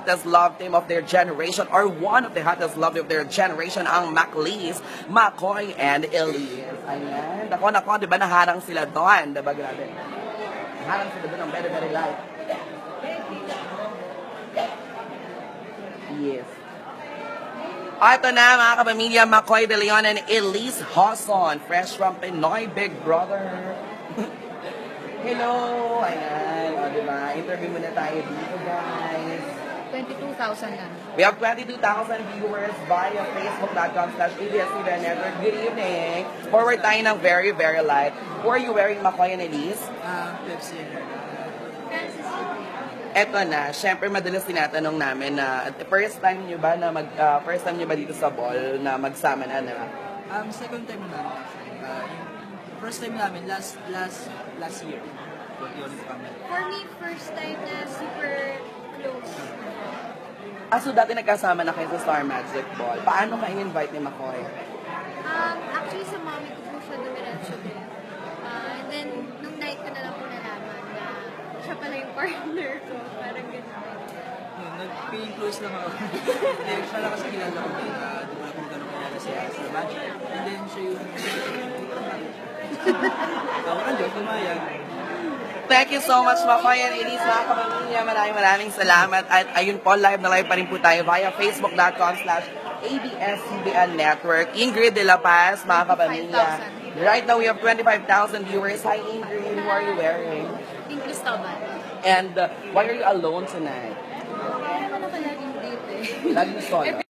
hottest love team of their generation or one of the hottest love team of their generation, ang Maclis, McCoy, and Elise. Ayan. Nako, di ba naharang sila doon? Diba, grabe? Naharang sila doon ng very, very light. Yes. Ito na mga kapamilya, McCoy De Leon and Elise Hoson, fresh from Pinoy Big Brother. Hello! Ayan, o diba? Interview muna tayo dito, guys. 22,000 lang. We have 22,000 viewers via facebook.com/ABS-CBN Network. Good evening. Forward tayo ng very, very light. Who are you wearing, McCoy and Elise? Pepsi. Eto na, syempre madalas tinatanong namin na first time nyo ba dito sa ball na magsama na, diba? Second time na namin actually. Yung first time namin, last year. Yun kami. For me, first time na super close. So dati nagkasama na kayo sa Star Magic Ball. Paano ka in-invite ni McCoy? Actually, sa mommy ko po siya dumiretso din. And then, nung night ko na lang po nalaman na siya pala yung partner ko. Parang gano'n. Yun, nag-paying close lang ako. Then siya lang kasi kilala ko din. Di ba kung gano'n kilala siya sa Magic. And then siya yung... Tawaran doon, tumayag. Thank you so much, McCoy and Elise, mga kapamilya. Maraming salamat. At ayun po, live na live pa rin po tayo via facebook.com/ABS-CBN Network. Ingrid De La Paz, mga kapamilya. Right now, we have 25,000 viewers. Hi, Ingrid. Who are you wearing? Pink Cristobal. And why are you alone tonight? Kaya naman ako laging date eh. Laging solo.